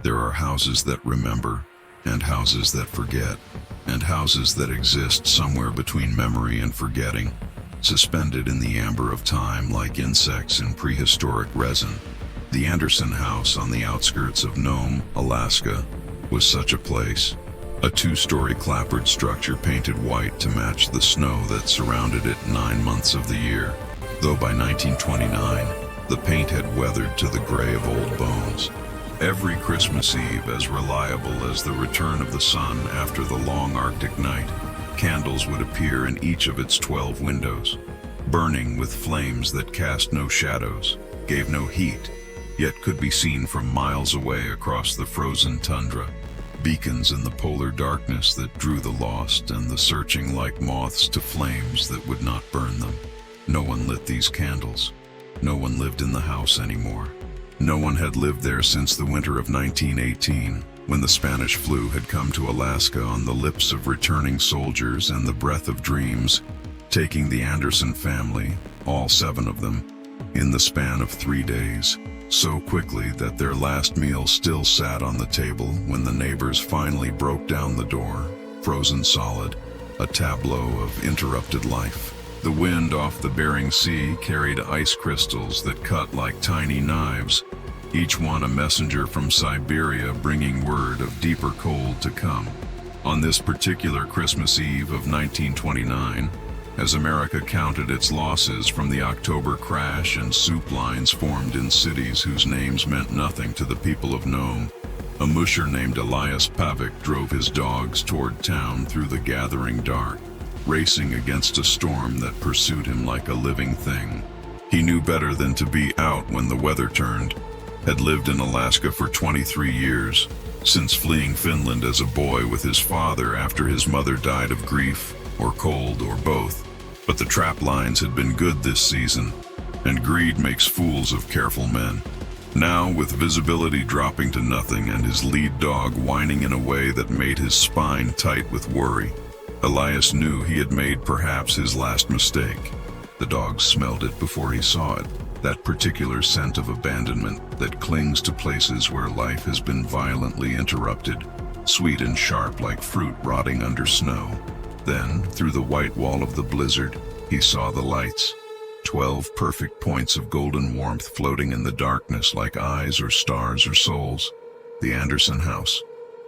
There are houses that remember, and houses that forget, and houses that exist somewhere between memory and forgetting, suspended in the amber of time like insects in prehistoric resin. The Andersen house on the outskirts of Nome, Alaska, was such a place. A two-story clapboard structure painted white to match the snow that surrounded it 9 months of the year. Though by 1929, the paint had weathered to the gray of old bones. Every Christmas Eve, as reliable as the return of the sun after the long Arctic night, candles would appear in each of its 12 windows, burning with flames that cast no shadows, gave no heat, yet could be seen from miles away across the frozen tundra. Beacons in the polar darkness that drew the lost and the searching like moths to flames that would not burn them. No one lit these candles. No one lived in the house anymore. No one had lived there since the winter of 1918, when the Spanish flu had come to Alaska on the lips of returning soldiers and the breath of dreams, taking the Andersen family, all 7 of them, in the span of 3 days, so quickly that their last meal still sat on the table when the neighbors finally broke down the door, frozen solid, a tableau of interrupted life. The wind off the Bering Sea carried ice crystals that cut like tiny knives, each one a messenger from Siberia bringing word of deeper cold to come. On this particular Christmas Eve of 1929, as America counted its losses from the October crash and soup lines formed in cities whose names meant nothing to the people of Nome, a musher named Elias Pavic drove his dogs toward town through the gathering dark, racing against a storm that pursued him like a living thing. He knew better than to be out when the weather turned, had lived in Alaska for 23 years, since fleeing Finland as a boy with his father after his mother died of grief, or cold, or both. But the trap lines had been good this season, and greed makes fools of careful men. Now, with visibility dropping to nothing and his lead dog whining in a way that made his spine tight with worry, Elias knew he had made perhaps his last mistake. The dog smelled it before he saw it, that particular scent of abandonment that clings to places where life has been violently interrupted, sweet and sharp like fruit rotting under snow. Then, through the white wall of the blizzard, he saw the lights, 12 perfect points of golden warmth floating in the darkness like eyes or stars or souls. The Andersen house.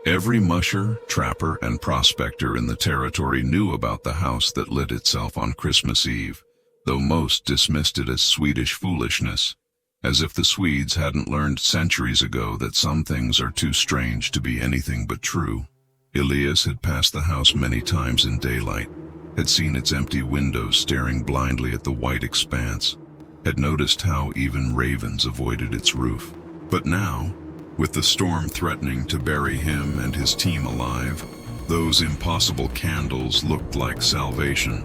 Every musher, trapper, and prospector in the territory knew about the house that lit itself on Christmas Eve, though most dismissed it as Swedish foolishness, as if the Swedes hadn't learned centuries ago that some things are too strange to be anything but true. Elias had passed the house many times in daylight, had seen its empty windows staring blindly at the white expanse, had noticed how even ravens avoided its roof. But now, with the storm threatening to bury him and his team alive, those impossible candles looked like salvation.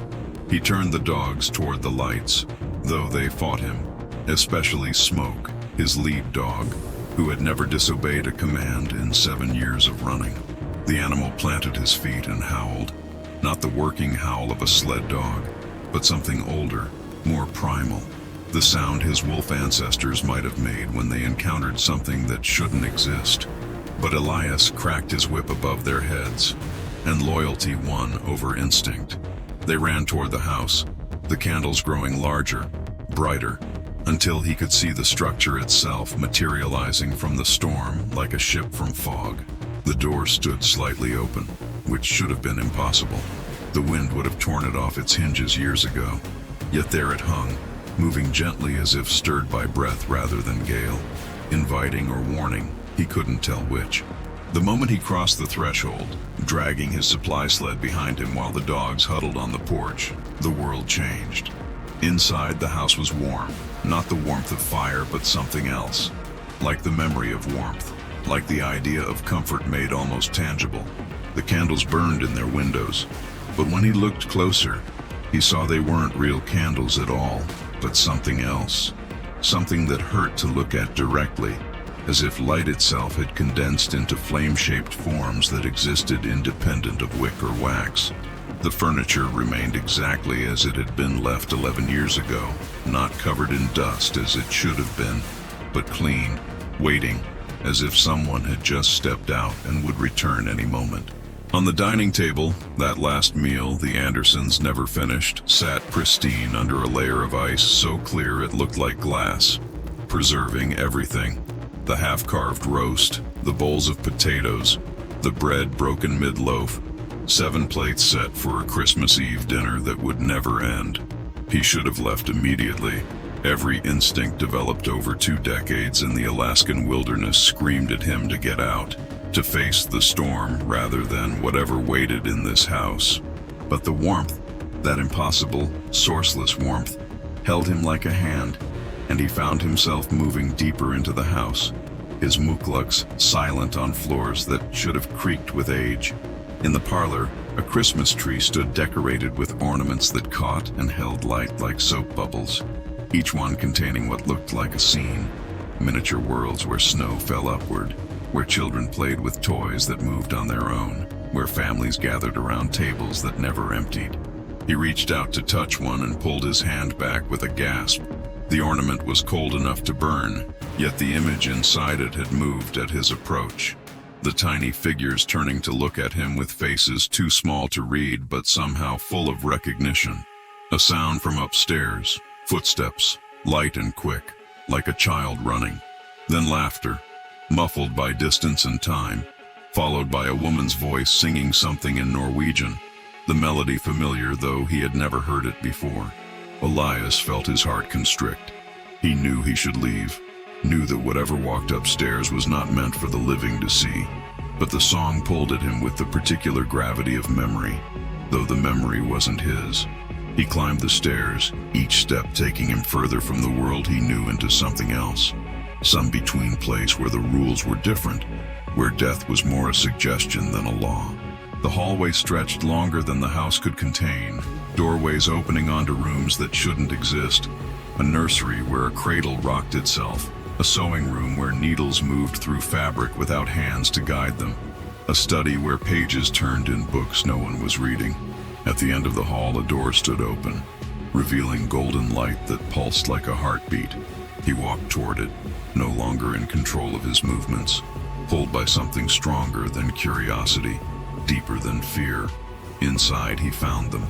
He turned the dogs toward the lights, though they fought him, especially Smoke, his lead dog, who had never disobeyed a command in 7 years of running. The animal planted his feet and howled, not the working howl of a sled dog, but something older, more primal, the sound his wolf ancestors might have made when they encountered something that shouldn't exist. But Elias cracked his whip above their heads, and loyalty won over instinct. They ran toward the house, the candles growing larger, brighter, until he could see the structure itself materializing from the storm like a ship from fog. The door stood slightly open, which should have been impossible. The wind would have torn it off its hinges years ago. Yet there it hung, moving gently as if stirred by breath rather than gale, inviting or warning, he couldn't tell which. The moment he crossed the threshold, dragging his supply sled behind him while the dogs huddled on the porch, the world changed. Inside, the house was warm, not the warmth of fire, but something else, like the memory of warmth, like the idea of comfort made almost tangible. The candles burned in their windows, but when he looked closer, he saw they weren't real candles at all, but something else, something that hurt to look at directly, as if light itself had condensed into flame-shaped forms that existed independent of wick or wax. The furniture remained exactly as it had been left 11 years ago, not covered in dust as it should have been, but clean, waiting, as if someone had just stepped out and would return any moment. On the dining table, that last meal the Andersens never finished sat pristine under a layer of ice so clear it looked like glass, preserving everything. The half-carved roast, the bowls of potatoes, the bread broken mid-loaf, 7 plates set for a Christmas Eve dinner that would never end. He should have left immediately. Every instinct developed over 2 decades in the Alaskan wilderness screamed at him to get out, to face the storm rather than whatever waited in this house. But the warmth, that impossible, sourceless warmth, held him like a hand, and he found himself moving deeper into the house, his mukluks silent on floors that should have creaked with age. In the parlor, a Christmas tree stood decorated with ornaments that caught and held light like soap bubbles, each one containing what looked like a scene, miniature worlds where snow fell upward, where children played with toys that moved on their own, where families gathered around tables that never emptied. He reached out to touch one and pulled his hand back with a gasp. The ornament was cold enough to burn, yet the image inside it had moved at his approach. The tiny figures turning to look at him with faces too small to read but somehow full of recognition. A sound from upstairs, footsteps, light and quick, like a child running. Then laughter, muffled by distance and time, followed by a woman's voice singing something in Norwegian, the melody familiar though he had never heard it before. Elias felt his heart constrict. He knew he should leave, knew that whatever walked upstairs was not meant for the living to see. But the song pulled at him with the particular gravity of memory, though the memory wasn't his. He climbed the stairs, each step taking him further from the world he knew into something else. Some between place where the rules were different, where death was more a suggestion than a law. The hallway stretched longer than the house could contain, doorways opening onto rooms that shouldn't exist, a nursery where a cradle rocked itself, a sewing room where needles moved through fabric without hands to guide them, a study where pages turned in books no one was reading. At the end of the hall, a door stood open, revealing golden light that pulsed like a heartbeat. He walked toward it, no longer in control of his movements, pulled by something stronger than curiosity, deeper than fear. Inside, he found them.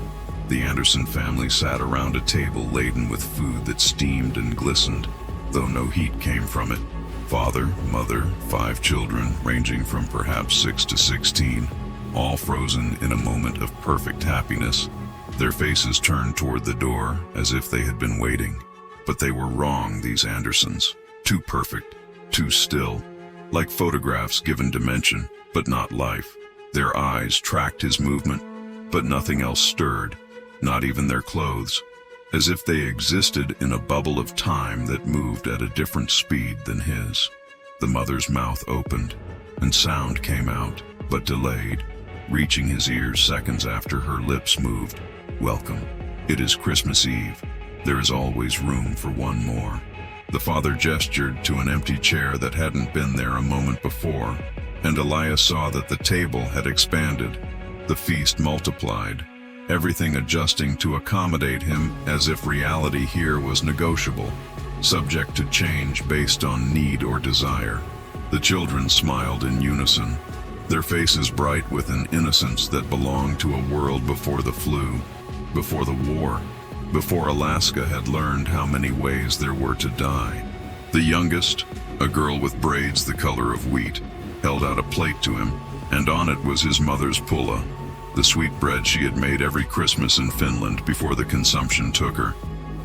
The Andersen family sat around a table laden with food that steamed and glistened, though no heat came from it. Father, mother, 5 children, ranging from perhaps 6 to 16, all frozen in a moment of perfect happiness. Their faces turned toward the door as if they had been waiting. But they were wrong, these Andersens. Too perfect, too still, like photographs given dimension, but not life. Their eyes tracked his movement, but nothing else stirred, not even their clothes, as if they existed in a bubble of time that moved at a different speed than his. The mother's mouth opened, and sound came out, but delayed, reaching his ears seconds after her lips moved. Welcome. It is Christmas Eve. There is always room for one more. The father gestured to an empty chair that hadn't been there a moment before, and Elias saw that the table had expanded. The feast multiplied, everything adjusting to accommodate him as if reality here was negotiable, subject to change based on need or desire. The children smiled in unison, their faces bright with an innocence that belonged to a world before the flu, before the war, before Alaska had learned how many ways there were to die. The youngest, a girl with braids the color of wheat, held out a plate to him, and on it was his mother's pulla, the sweet bread she had made every Christmas in Finland before the consumption took her,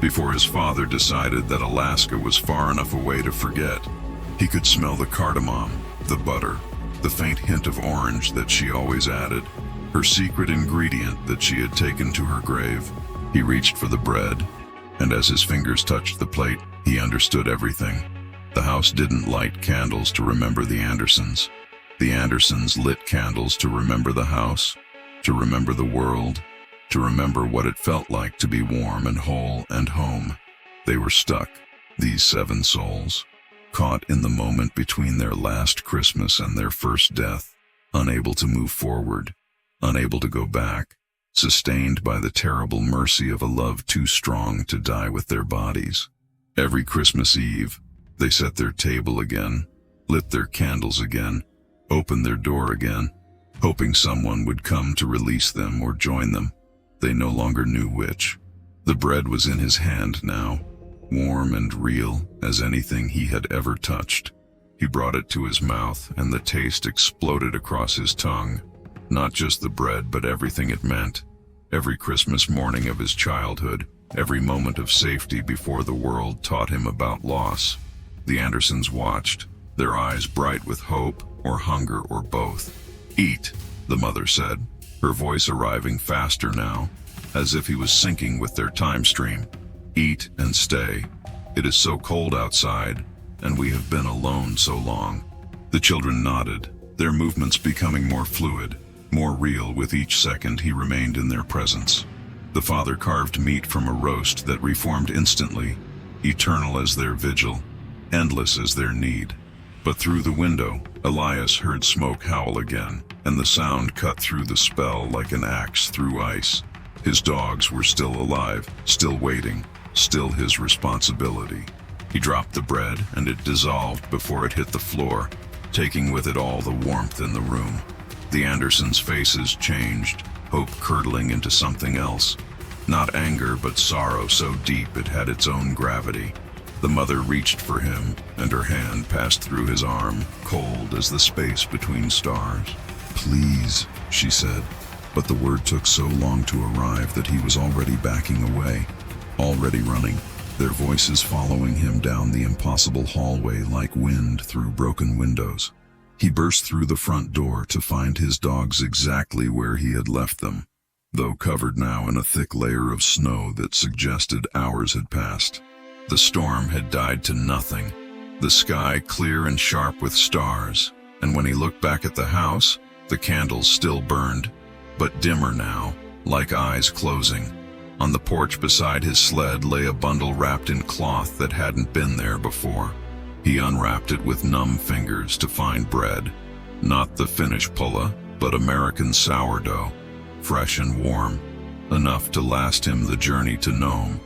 before his father decided that Alaska was far enough away to forget. He could smell the cardamom, the butter, the faint hint of orange that she always added, her secret ingredient that she had taken to her grave. He reached for the bread, and as his fingers touched the plate, he understood everything. The house didn't light candles to remember the Andersens. The Andersens lit candles to remember the house, to remember the world, to remember what it felt like to be warm and whole and home. They were stuck, these 7 souls, caught in the moment between their last Christmas and their first death, unable to move forward, unable to go back, sustained by the terrible mercy of a love too strong to die with their bodies. Every Christmas Eve, they set their table again, lit their candles again, opened their door again, hoping someone would come to release them or join them. They no longer knew which. The bread was in his hand now, warm and real as anything he had ever touched. He brought it to his mouth, and the taste exploded across his tongue. Not just the bread, but everything it meant. Every Christmas morning of his childhood, every moment of safety before the world taught him about loss. The Andersens watched, their eyes bright with hope or hunger or both. "Eat," the mother said, her voice arriving faster now, as if he was syncing with their time stream. "Eat and stay. It is so cold outside, and we have been alone so long." The children nodded, their movements becoming more fluid, more real with each second he remained in their presence. The father carved meat from a roast that reformed instantly, eternal as their vigil, endless as their need. But through the window, Elias heard smoke howl again, and the sound cut through the spell like an axe through ice. His dogs were still alive, still waiting, still his responsibility. He dropped the bread, and it dissolved before it hit the floor, taking with it all the warmth in the room. The Andersens' faces changed, hope curdling into something else. Not anger, but sorrow so deep it had its own gravity. The mother reached for him, and her hand passed through his arm, cold as the space between stars. "Please," she said, but the word took so long to arrive that he was already backing away, already running, their voices following him down the impossible hallway like wind through broken windows. He burst through the front door to find his dogs exactly where he had left them, though covered now in a thick layer of snow that suggested hours had passed. The storm had died to nothing, the sky clear and sharp with stars, and when he looked back at the house, the candles still burned, but dimmer now, like eyes closing. On the porch beside his sled lay a bundle wrapped in cloth that hadn't been there before. He unwrapped it with numb fingers to find bread, not the Finnish pulla, but American sourdough, fresh and warm, enough to last him the journey to Nome.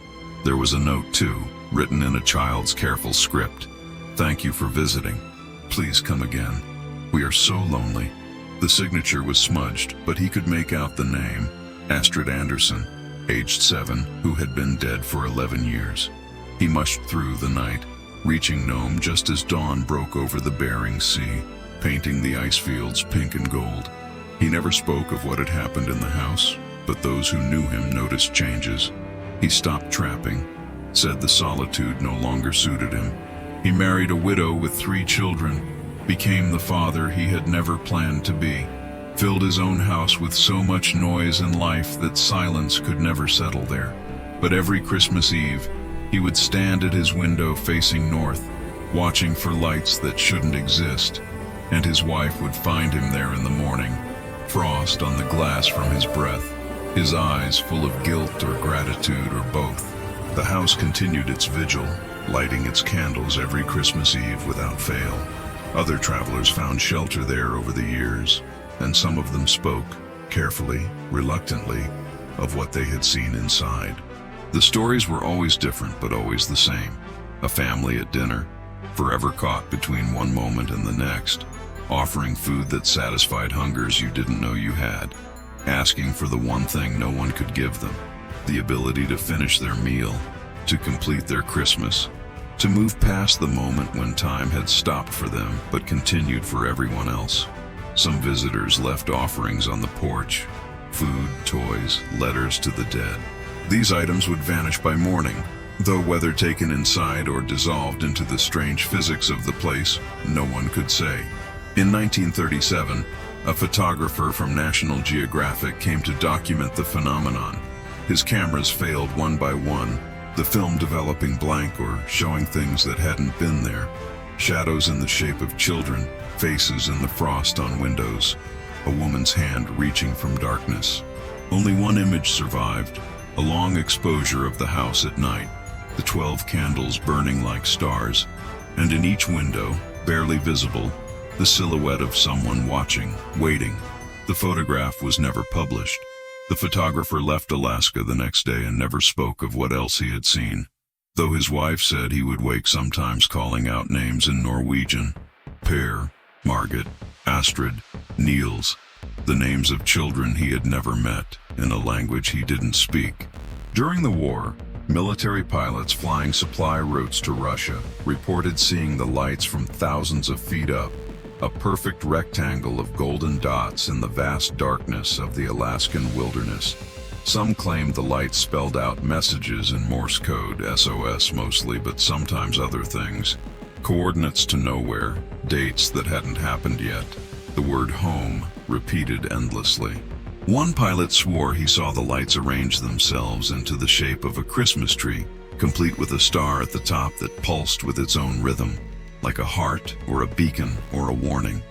There was a note too, written in a child's careful script. "Thank you for visiting. Please come again. We are so lonely." The signature was smudged, but he could make out the name, Astrid Andersen, aged 7, who had been dead for 11 years. He mushed through the night, reaching Nome just as dawn broke over the Bering Sea, painting the ice fields pink and gold. He never spoke of what had happened in the house, but those who knew him noticed changes. He stopped trapping, said the solitude no longer suited him. He married a widow with 3 children, became the father he had never planned to be, filled his own house with so much noise and life that silence could never settle there. But every Christmas Eve, he would stand at his window facing north, watching for lights that shouldn't exist, and his wife would find him there in the morning, frost on the glass from his breath, his eyes full of guilt or gratitude or both. The house continued its vigil, lighting its candles every Christmas Eve without fail. Other travelers found shelter there over the years, and some of them spoke, carefully, reluctantly, of what they had seen inside. The stories were always different, but always the same. A family at dinner, forever caught between one moment and the next, offering food that satisfied hungers you didn't know you had, asking for the one thing no one could give them, the ability to finish their meal, to complete their Christmas, to move past the moment when time had stopped for them but continued for everyone else. Some visitors left offerings on the porch, food, toys, letters to the dead. These items would vanish by morning, though whether taken inside or dissolved into the strange physics of the place, no one could say. In 1937, a photographer from National Geographic came to document the phenomenon. His cameras failed one by one, the film developing blank or showing things that hadn't been there. Shadows in the shape of children, faces in the frost on windows, a woman's hand reaching from darkness. Only one image survived, a long exposure of the house at night, the 12 candles burning like stars, and in each window, barely visible, the silhouette of someone watching, waiting. The photograph was never published. The photographer left Alaska the next day and never spoke of what else he had seen, though his wife said he would wake sometimes calling out names in Norwegian. Per, Margit, Astrid, Niels, the names of children he had never met in a language he didn't speak. During the war, military pilots flying supply routes to Russia reported seeing the lights from thousands of feet up, a perfect rectangle of golden dots in the vast darkness of the Alaskan wilderness. Some claimed the lights spelled out messages in Morse code, SOS mostly, but sometimes other things. Coordinates to nowhere, dates that hadn't happened yet, the word home repeated endlessly. One pilot swore he saw the lights arrange themselves into the shape of a Christmas tree, complete with a star at the top that pulsed with its own rhythm, like a heart or a beacon or a warning.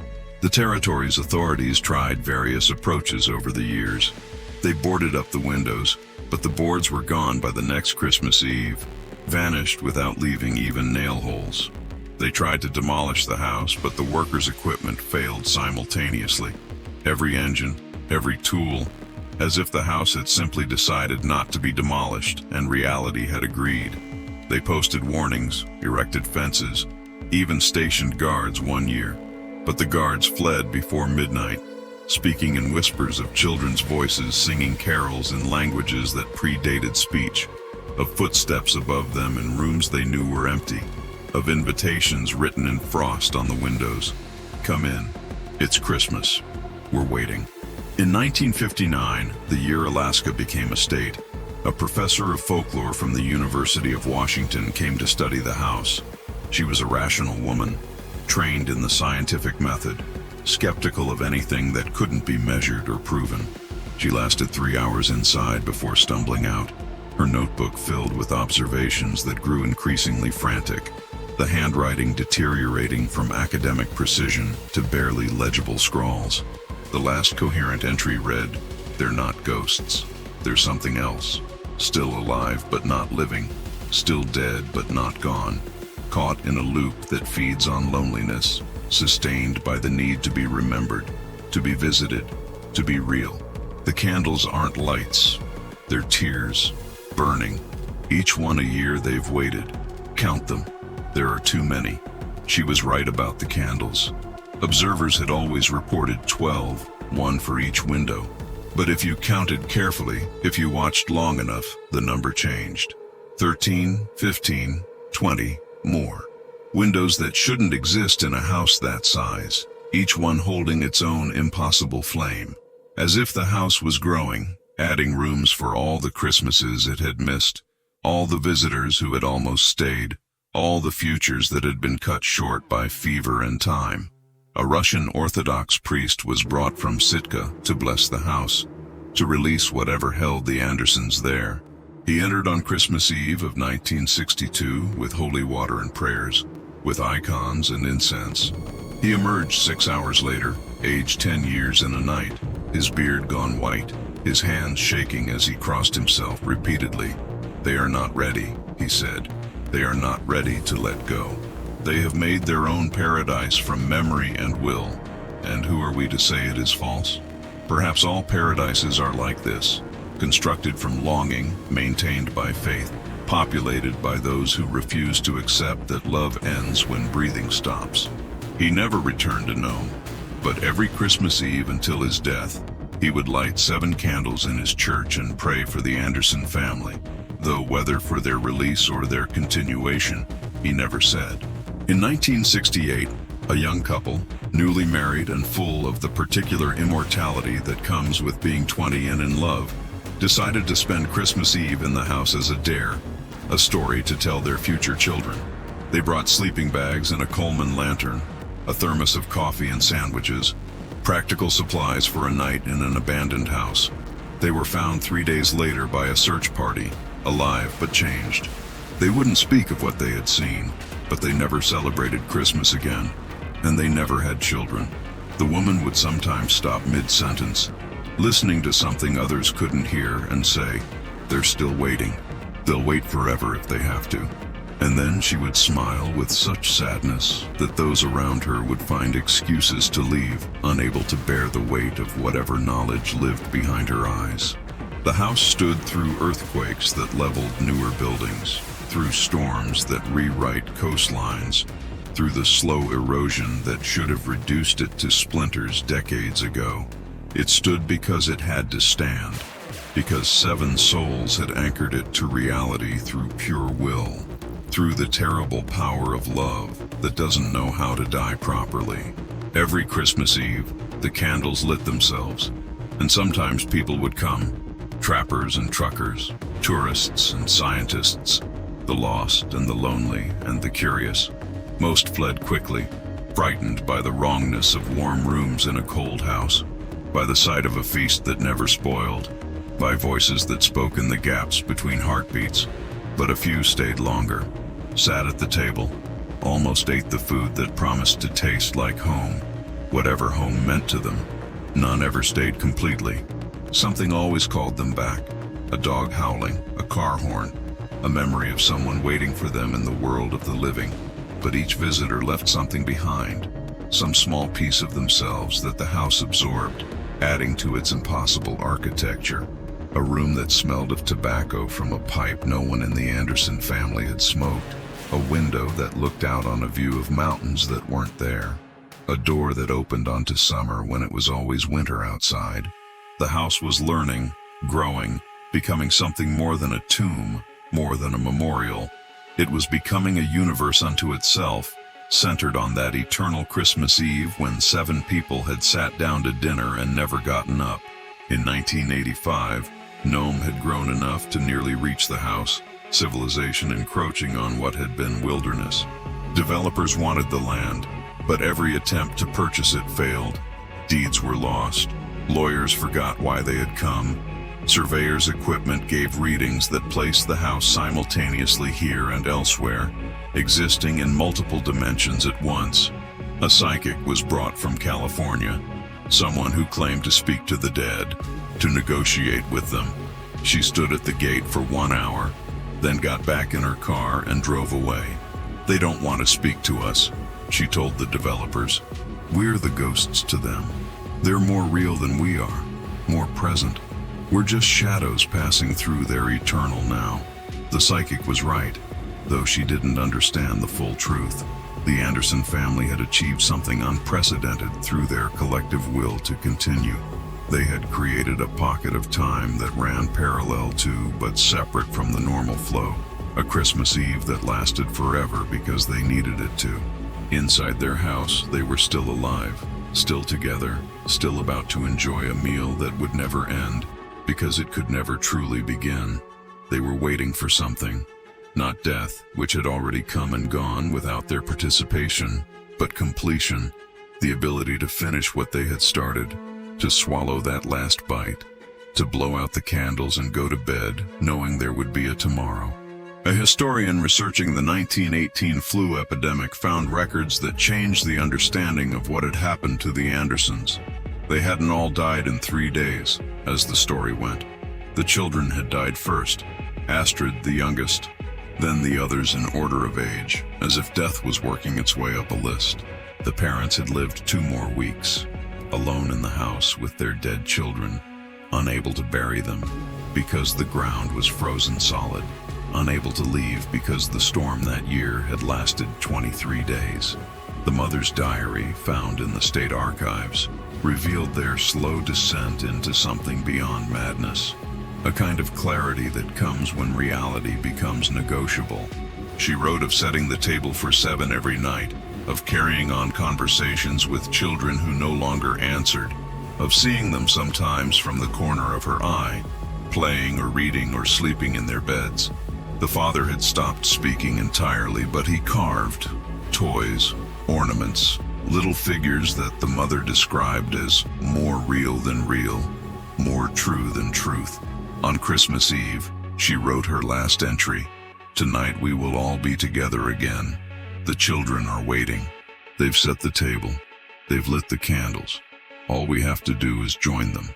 The territory's authorities tried various approaches over the years. They boarded up the windows, but the boards were gone by the next Christmas Eve, vanished without leaving even nail holes. They tried to demolish the house, but the workers' equipment failed simultaneously. Every engine, every tool, as if the house had simply decided not to be demolished and reality had agreed. They posted warnings, erected fences, even stationed guards one year. But the guards fled before midnight, speaking in whispers of children's voices singing carols in languages that predated speech, of footsteps above them in rooms they knew were empty, of invitations written in frost on the windows. Come in. It's Christmas. We're waiting. In 1959, the year Alaska became a state, a professor of folklore from the University of Washington came to study the house. She was a rational woman, trained in the scientific method, skeptical of anything that couldn't be measured or proven. She lasted 3 hours inside before stumbling out, her notebook filled with observations that grew increasingly frantic, the handwriting deteriorating from academic precision to barely legible scrawls. The last coherent entry read, "They're not ghosts. They're something else. Still alive but not living. Still dead but not gone. Caught in a loop that feeds on loneliness. Sustained by the need to be remembered, to be visited, to be real. The candles aren't lights. They're tears, burning. Each one a year they've waited. Count them. There are too many." She was right about the candles. Observers had always reported 12, one for each window. But if you counted carefully, if you watched long enough, the number changed. 13, 15, 20, more. Windows that shouldn't exist in a house that size, each one holding its own impossible flame. As if the house was growing, adding rooms for all the Christmases it had missed, all the visitors who had almost stayed, all the futures that had been cut short by fever and time. A Russian Orthodox priest was brought from Sitka to bless the house, to release whatever held the Andersens there. He entered on Christmas Eve of 1962 with holy water and prayers, with icons and incense. He emerged 6 hours later, aged 10 years and a night, his beard gone white, his hands shaking as he crossed himself repeatedly. "They are not ready," he said. "They are not ready to let go. They have made their own paradise from memory and will. And who are we to say it is false? Perhaps all paradises are like this, constructed from longing, maintained by faith, populated by those who refuse to accept that love ends when breathing stops." He never returned to Nome, but every Christmas Eve until his death, he would light 7 candles in his church and pray for the Andersen family, though whether for their release or their continuation, he never said. In 1968, a young couple, newly married and full of the particular immortality that comes with being 20 and in love, decided to spend Christmas Eve in the house as a dare, a story to tell their future children. They brought sleeping bags and a Coleman lantern, a thermos of coffee and sandwiches, practical supplies for a night in an abandoned house. They were found 3 days later by a search party, alive but changed. They wouldn't speak of what they had seen, but they never celebrated Christmas again, and they never had children. The woman would sometimes stop mid-sentence, listening to something others couldn't hear, and say, "They're still waiting. They'll wait forever if they have to." And then she would smile with such sadness that those around her would find excuses to leave, unable to bear the weight of whatever knowledge lived behind her eyes. The house stood through earthquakes that leveled newer buildings, through storms that rewrite coastlines, through the slow erosion that should have reduced it to splinters decades ago. It stood because it had to stand, because 7 souls had anchored it to reality through pure will, through the terrible power of love that doesn't know how to die properly. Every Christmas Eve, the candles lit themselves, and sometimes people would come, trappers and truckers, tourists and scientists, the lost and the lonely and the curious. Most fled quickly, frightened by the wrongness of warm rooms in a cold house, by the sight of a feast that never spoiled, by voices that spoke in the gaps between heartbeats. But a few stayed longer, sat at the table, almost ate the food that promised to taste like home, whatever home meant to them. None ever stayed completely. Something always called them back. A dog howling, a car horn, a memory of someone waiting for them in the world of the living. But each visitor left something behind, some small piece of themselves that the house absorbed, adding to its impossible architecture. A room that smelled of tobacco from a pipe no one in the Andersen family had smoked. A window that looked out on a view of mountains that weren't there. A door that opened onto summer when it was always winter outside. The house was learning, growing, becoming something more than a tomb, more than a memorial. It was becoming a universe unto itself, centered on that eternal Christmas Eve when 7 people had sat down to dinner and never gotten up. In 1985, Nome had grown enough to nearly reach the house, civilization encroaching on what had been wilderness. Developers wanted the land, but every attempt to purchase it failed. Deeds were lost. Lawyers forgot why they had come. Surveyors' equipment gave readings that placed the house simultaneously here and elsewhere, existing in multiple dimensions at once. A psychic was brought from California, someone who claimed to speak to the dead, to negotiate with them. She stood at the gate for 1 hour, then got back in her car and drove away. "They don't want to speak to us," she told the developers. "We're the ghosts to them. They're more real than we are, more present. We're just shadows passing through their eternal now." The psychic was right, though she didn't understand the full truth. The Andersen family had achieved something unprecedented through their collective will to continue. They had created a pocket of time that ran parallel to, but separate from the normal flow. A Christmas Eve that lasted forever because they needed it to. Inside their house, they were still alive, still together, still about to enjoy a meal that would never end, because it could never truly begin. They were waiting for something. Not death, which had already come and gone without their participation, but completion, the ability to finish what they had started, to swallow that last bite, to blow out the candles and go to bed knowing there would be a tomorrow. A historian researching the 1918 flu epidemic found records that changed the understanding of what had happened to the Andersens. They hadn't all died in 3 days, as the story went. The children had died first, Astrid the youngest, then the others in order of age, as if death was working its way up a list. The parents had lived 2 more weeks, alone in the house with their dead children, unable to bury them because the ground was frozen solid, unable to leave because the storm that year had lasted 23 days. The mother's diary, found in the state archives, revealed their slow descent into something beyond madness, a kind of clarity that comes when reality becomes negotiable. She wrote of setting the table for 7 every night, of carrying on conversations with children who no longer answered, of seeing them sometimes from the corner of her eye, playing or reading or sleeping in their beds. The father had stopped speaking entirely, but he carved toys, ornaments, little figures that the mother described as more real than real, more true than truth. On Christmas Eve, she wrote her last entry. "Tonight we will all be together again. The children are waiting. They've set the table. They've lit the candles. All we have to do is join them."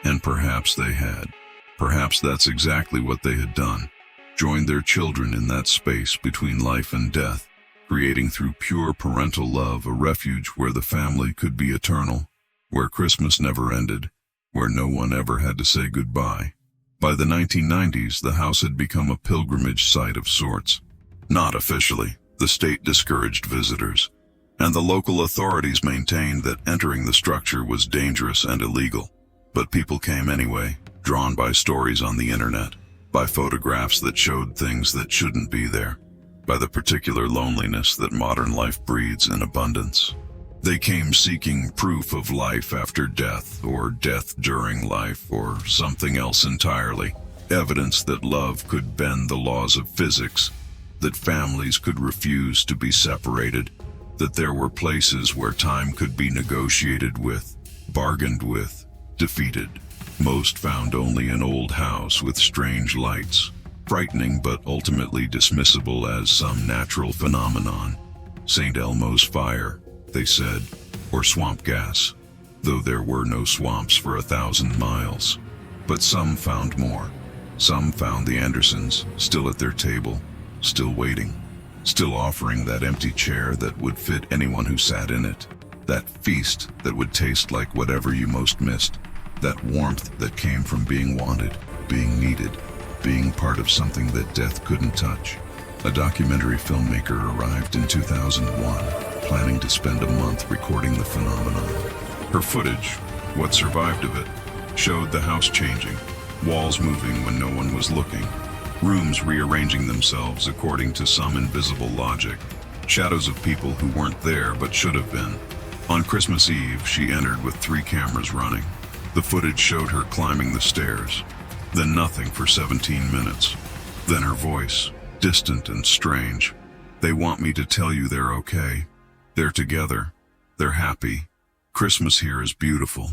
And perhaps they had. Perhaps that's exactly what they had done. Joined their children in that space between life and death, creating through pure parental love a refuge where the family could be eternal, where Christmas never ended, where no one ever had to say goodbye. By the 1990s, the house had become a pilgrimage site of sorts. Not officially. The state discouraged visitors, and the local authorities maintained that entering the structure was dangerous and illegal. But people came anyway, drawn by stories on the internet, by photographs that showed things that shouldn't be there, by the particular loneliness that modern life breeds in abundance. They came seeking proof of life after death, or death during life, or something else entirely. Evidence that love could bend the laws of physics, that families could refuse to be separated, that there were places where time could be negotiated with, bargained with, defeated. Most found only an old house with strange lights, frightening but ultimately dismissible as some natural phenomenon. St. Elmo's fire, they said, or swamp gas, though there were no swamps for 1,000 miles. But some found more. Some found the Andersens, still at their table, still waiting, still offering that empty chair that would fit anyone who sat in it, that feast that would taste like whatever you most missed, that warmth that came from being wanted, being needed, being part of something that death couldn't touch. A documentary filmmaker arrived in 2001, planning to spend a month recording the phenomenon. Her footage, what survived of it, showed the house changing, walls moving when no one was looking, rooms rearranging themselves according to some invisible logic, shadows of people who weren't there but should have been. On Christmas Eve, she entered with 3 cameras running. The footage showed her climbing the stairs, then nothing for 17 minutes. Then her voice, distant and strange. They want me to tell you they're okay. They're together. They're happy. Christmas here is beautiful.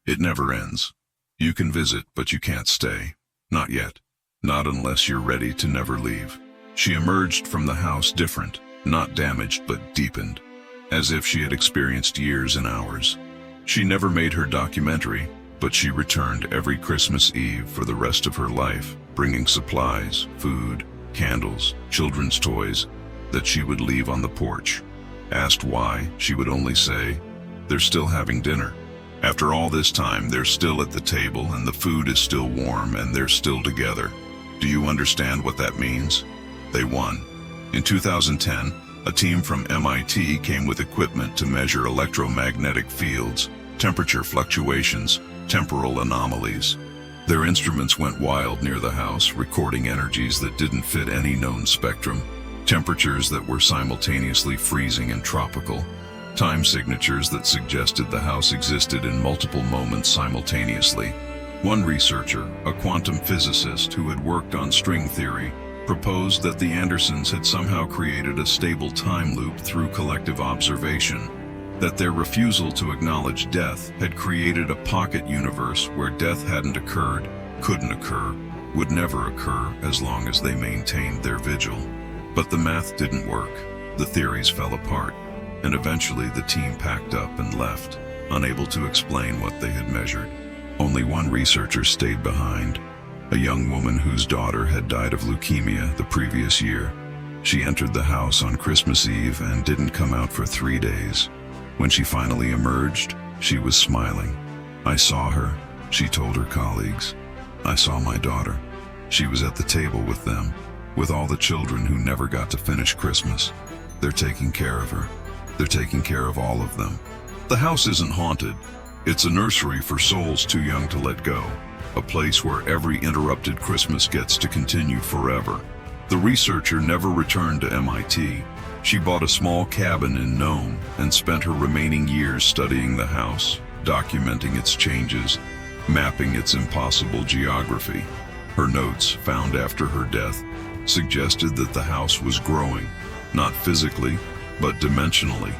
It never ends. You can visit, but you can't stay. Not yet. Not unless you're ready to never leave. She emerged from the house different, not damaged but deepened, as if she had experienced years and hours. She never made her documentary, but she returned every Christmas Eve for the rest of her life, bringing supplies, food, candles, children's toys that she would leave on the porch. Asked why, she would only say, "They're still having dinner." After all this time, they're still at the table and the food is still warm and they're still together. Do you understand what that means? They won. In 2010, a team from MIT came with equipment to measure electromagnetic fields, temperature fluctuations, temporal anomalies. Their instruments went wild near the house, recording energies that didn't fit any known spectrum, temperatures that were simultaneously freezing and tropical, time signatures that suggested the house existed in multiple moments simultaneously. One researcher, a quantum physicist who had worked on string theory, proposed that the Andersens had somehow created a stable time loop through collective observation, that their refusal to acknowledge death had created a pocket universe where death hadn't occurred, couldn't occur, would never occur as long as they maintained their vigil. But the math didn't work. The theories fell apart, and eventually the team packed up and left, unable to explain what they had measured. Only one researcher stayed behind, a young woman whose daughter had died of leukemia the previous year. She entered the house on Christmas Eve and didn't come out for 3 days. When she finally emerged, she was smiling. "I saw her," she told her colleagues. "I saw my daughter. She was at the table with them, with all the children who never got to finish Christmas. They're taking care of her. They're taking care of all of them." The house isn't haunted. It's a nursery for souls too young to let go, a place where every interrupted Christmas gets to continue forever. The researcher never returned to MIT. She bought a small cabin in Nome and spent her remaining years studying the house, documenting its changes, mapping its impossible geography. Her notes, found after her death, suggested that the house was growing, not physically, but dimensionally,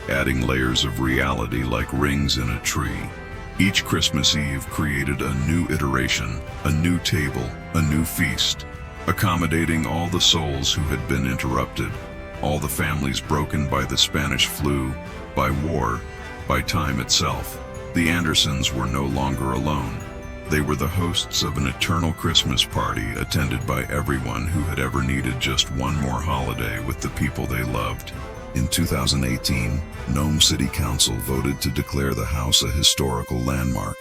adding layers of reality like rings in a tree. Each Christmas Eve created a new iteration, a new table, a new feast, accommodating all the souls who had been interrupted, all the families broken by the Spanish flu, by war, by time itself. The Andersens were no longer alone. They were the hosts of an eternal Christmas party attended by everyone who had ever needed just one more holiday with the people they loved. In 2018, Nome City Council voted to declare the house a historical landmark,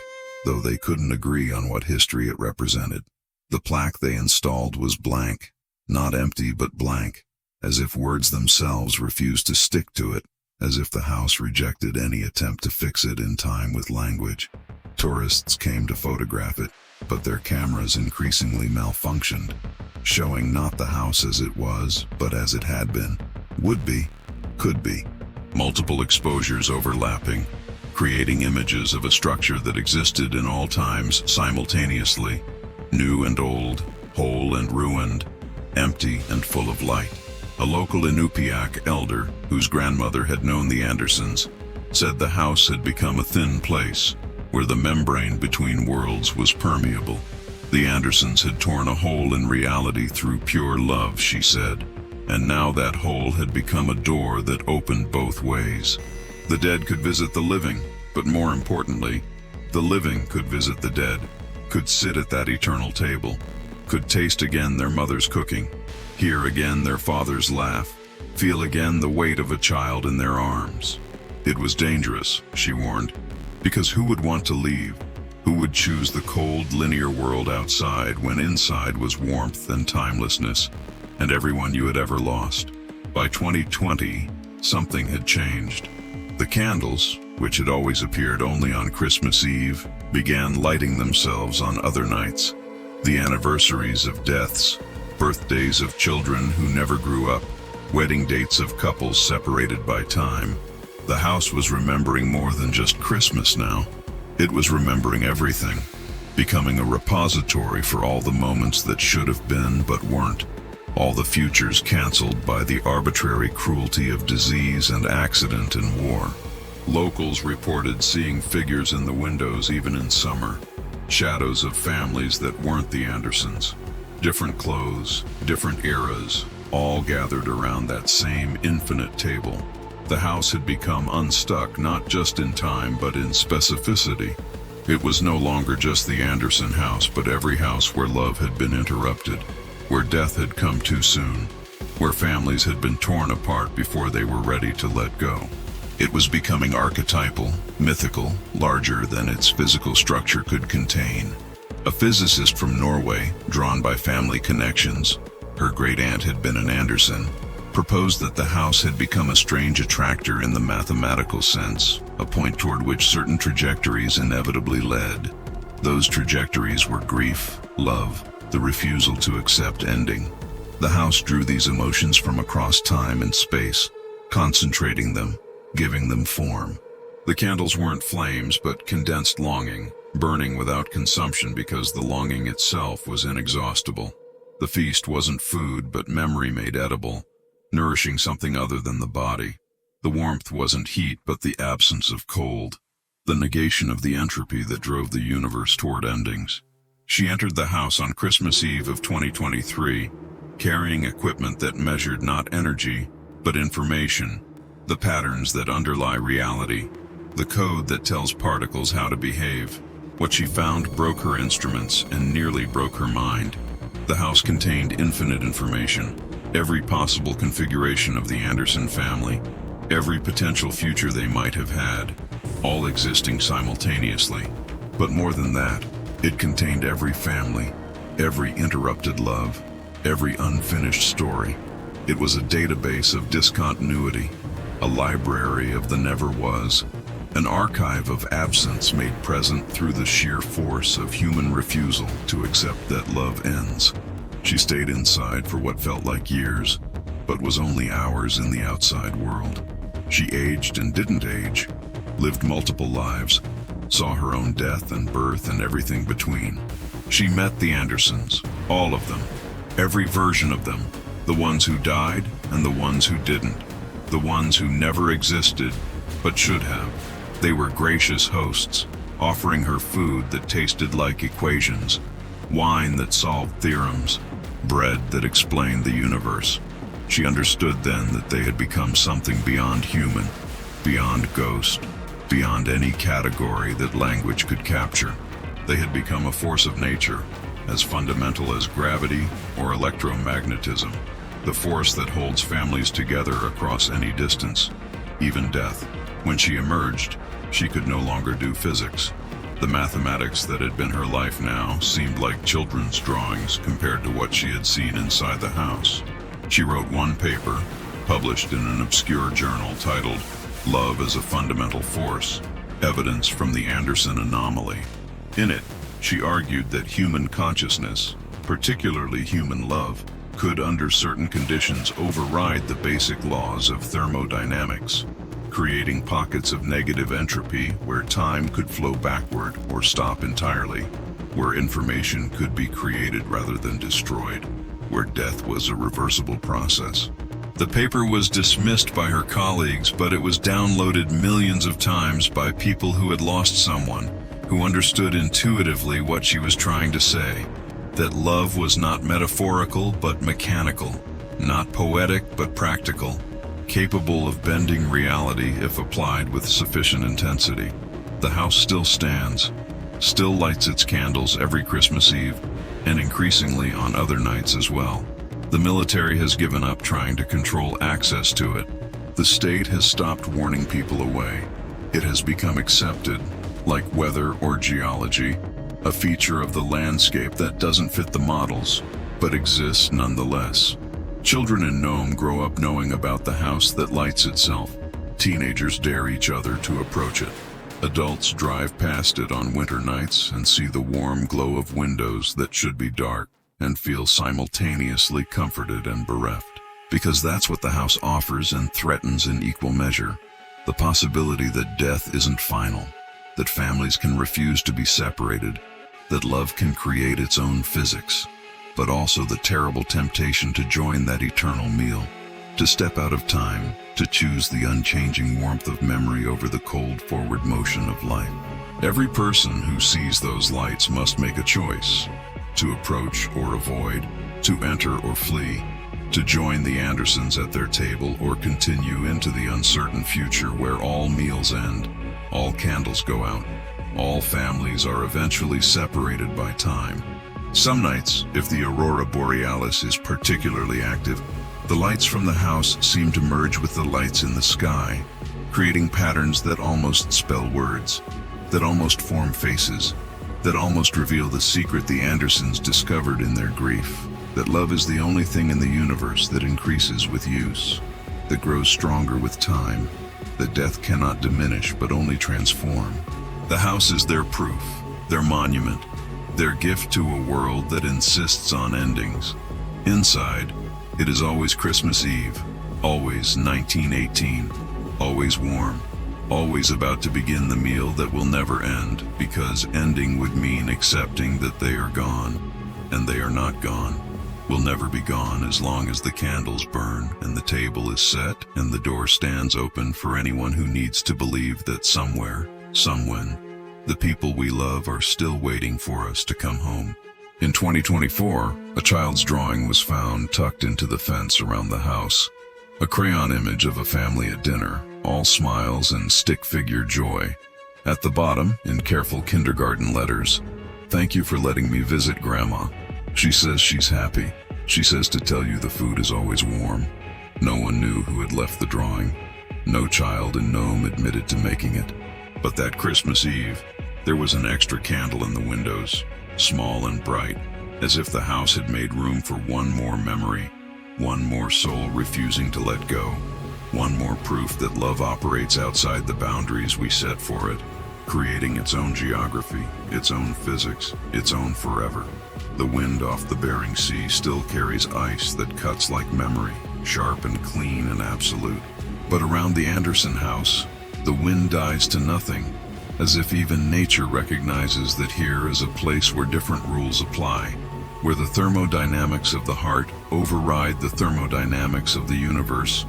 though they couldn't agree on what history it represented. The plaque they installed was blank, not empty but blank, as if words themselves refused to stick to it, as if the house rejected any attempt to fix it in time with language. Tourists came to photograph it, but their cameras increasingly malfunctioned, showing not the house as it was, but as it had been, would be, could be. Multiple exposures overlapping, creating images of a structure that existed in all times simultaneously, new and old, whole and ruined, empty and full of light. A local Inupiaq elder, whose grandmother had known the Andersens, said the house had become a thin place, where the membrane between worlds was permeable. The Andersens had torn a hole in reality through pure love, she said, and now that hole had become a door that opened both ways. The dead could visit the living, but more importantly, the living could visit the dead, could sit at that eternal table, could taste again their mother's cooking, hear again their father's laugh, feel again the weight of a child in their arms. It was dangerous, she warned, because who would want to leave? Who would choose the cold, linear world outside when inside was warmth and timelessness, and everyone you had ever lost? By 2020, something had changed. The candles, which had always appeared only on Christmas Eve, began lighting themselves on other nights. The anniversaries of deaths, birthdays of children who never grew up, wedding dates of couples separated by time. The house was remembering more than just Christmas now. It was remembering everything, becoming a repository for all the moments that should have been but weren't, all the futures canceled by the arbitrary cruelty of disease and accident and war. Locals reported seeing figures in the windows even in summer, shadows of families that weren't the Andersens. Different clothes, different eras, all gathered around that same infinite table. The house had become unstuck not just in time but in specificity. It was no longer just the Andersen house, but every house where love had been interrupted, where death had come too soon, where families had been torn apart before they were ready to let go. It was becoming archetypal, mythical, larger than its physical structure could contain. A physicist from Norway, drawn by family connections, her great-aunt had been an Andersen, proposed that the house had become a strange attractor in the mathematical sense, a point toward which certain trajectories inevitably led. Those trajectories were grief, love, the refusal to accept ending. The house drew these emotions from across time and space, concentrating them, giving them form. The candles weren't flames, but condensed longing, burning without consumption because the longing itself was inexhaustible. The feast wasn't food, but memory made edible, nourishing something other than the body. The warmth wasn't heat, but the absence of cold, the negation of the entropy that drove the universe toward endings. She entered the house on Christmas Eve of 2023, carrying equipment that measured not energy, but information, the patterns that underlie reality, the code that tells particles how to behave. What she found broke her instruments and nearly broke her mind. The house contained infinite information, every possible configuration of the Andersen family, every potential future they might have had, all existing simultaneously. But more than that, it contained every family, every interrupted love, every unfinished story. It was a database of discontinuity, a library of the never was, an archive of absence made present through the sheer force of human refusal to accept that love ends. She stayed inside for what felt like years, but was only hours in the outside world. She aged and didn't age, lived multiple lives, saw her own death and birth and everything between. She met the Andersens, all of them, every version of them, the ones who died and the ones who didn't, the ones who never existed but should have. They were gracious hosts, offering her food that tasted like equations, wine that solved theorems, bread that explained the universe. She understood then that they had become something beyond human, beyond ghost, beyond any category that language could capture. They had become a force of nature, as fundamental as gravity or electromagnetism, the force that holds families together across any distance, even death. When she emerged, she could no longer do physics. The mathematics that had been her life now seemed like children's drawings compared to what she had seen inside the house. She wrote one paper, published in an obscure journal titled love as a fundamental force, evidence from the Andersen anomaly. In it, she argued that human consciousness, particularly human love, could under certain conditions override the basic laws of thermodynamics, creating pockets of negative entropy where time could flow backward or stop entirely, where information could be created rather than destroyed, where death was a reversible process. The paper was dismissed by her colleagues, but it was downloaded millions of times by people who had lost someone, who understood intuitively what she was trying to say, that love was not metaphorical but mechanical, not poetic but practical, capable of bending reality if applied with sufficient intensity. The house still stands, still lights its candles every Christmas Eve, and increasingly on other nights as well. The military has given up trying to control access to it. The state has stopped warning people away. It has become accepted, like weather or geology, a feature of the landscape that doesn't fit the models, but exists nonetheless. Children in Nome grow up knowing about the house that lights itself. Teenagers dare each other to approach it. Adults drive past it on winter nights and see the warm glow of windows that should be dark, and feel simultaneously comforted and bereft. Because that's what the house offers and threatens in equal measure. The possibility that death isn't final, that families can refuse to be separated, that love can create its own physics, but also the terrible temptation to join that eternal meal, to step out of time, to choose the unchanging warmth of memory over the cold forward motion of life. Every person who sees those lights must make a choice, to approach or avoid, to enter or flee, to join the Andersens at their table or continue into the uncertain future where all meals end, all candles go out, all families are eventually separated by time. Some nights, if the aurora borealis is particularly active, the lights from the house seem to merge with the lights in the sky, creating patterns that almost spell words, that almost form faces, that almost reveal the secret the Andersens discovered in their grief, that love is the only thing in the universe that increases with use, that grows stronger with time, that death cannot diminish but only transform. The house is their proof, their monument, their gift to a world that insists on endings. Inside, it is always Christmas Eve, always 1918, always warm, always about to begin the meal that will never end, because ending would mean accepting that they are gone, and they are not gone, will never be gone as long as the candles burn and the table is set and the door stands open for anyone who needs to believe that somewhere, somewhen, the people we love are still waiting for us to come home. In 2024, a child's drawing was found tucked into the fence around the house, a crayon image of a family at dinner, all smiles and stick-figure joy. At the bottom, in careful kindergarten letters, "Thank you for letting me visit Grandma. She says she's happy. She says to tell you the food is always warm." No one knew who had left the drawing. No child in Nome admitted to making it. But that Christmas Eve, there was an extra candle in the windows, small and bright, as if the house had made room for one more memory, one more soul refusing to let go, one more proof that love operates outside the boundaries we set for it, creating its own geography, its own physics, its own forever. The wind off the Bering Sea still carries ice that cuts like memory, sharp and clean and absolute. But around the Andersen house, the wind dies to nothing, as if even nature recognizes that here is a place where different rules apply, where the thermodynamics of the heart override the thermodynamics of the universe,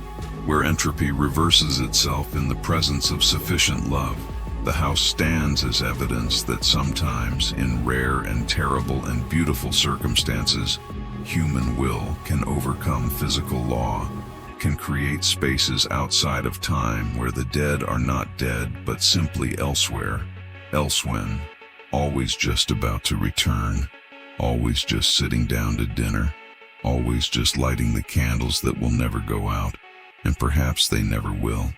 where entropy reverses itself in the presence of sufficient love. The house stands as evidence that sometimes, in rare and terrible and beautiful circumstances, human will can overcome physical law, can create spaces outside of time where the dead are not dead but simply elsewhere, elsewhen, always just about to return, always just sitting down to dinner, always just lighting the candles that will never go out, and perhaps they never will.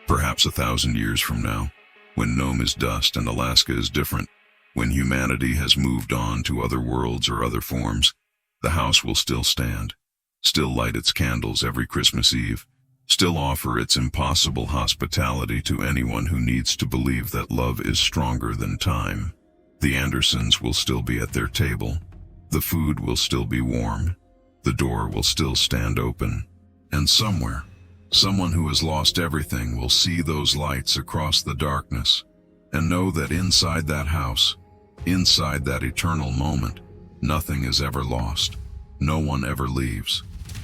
Perhaps 1,000 years from now, when Nome is dust and Alaska is different, when humanity has moved on to other worlds or other forms, the house will still stand, still light its candles every Christmas Eve, still offer its impossible hospitality to anyone who needs to believe that love is stronger than time. The Andersens will still be at their table. The food will still be warm. The door will still stand open. And somewhere, someone who has lost everything will see those lights across the darkness and know that inside that house, inside that eternal moment, nothing is ever lost. No one ever leaves.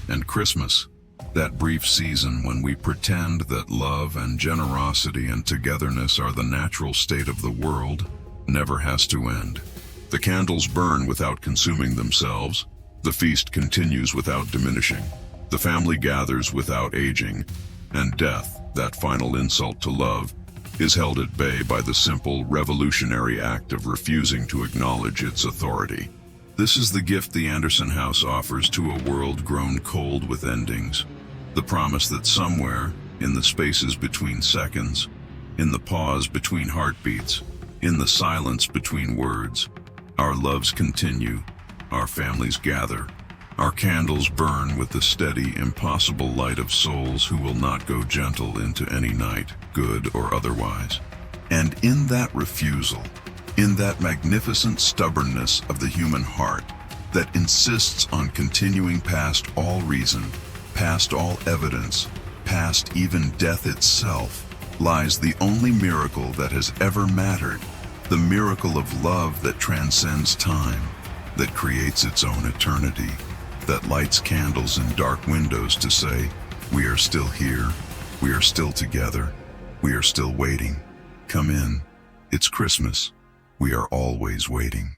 And Christmas, that brief season when we pretend that love and generosity and togetherness are the natural state of the world, never has to end. The candles burn without consuming themselves. The feast continues without diminishing. The family gathers without aging. And death, that final insult to love, is held at bay by the simple, revolutionary act of refusing to acknowledge its authority. This is the gift the Andersen house offers to a world grown cold with endings. The promise that somewhere, in the spaces between seconds, in the pause between heartbeats, in the silence between words, our loves continue, our families gather, our candles burn with the steady, impossible light of souls who will not go gentle into any night, good or otherwise. And in that refusal, in that magnificent stubbornness of the human heart that insists on continuing past all reason, past all evidence, past even death itself, lies the only miracle that has ever mattered, the miracle of love that transcends time, that creates its own eternity, that lights candles in dark windows to say, we are still here, we are still together, we are still waiting. Come in, it's Christmas, we are always waiting.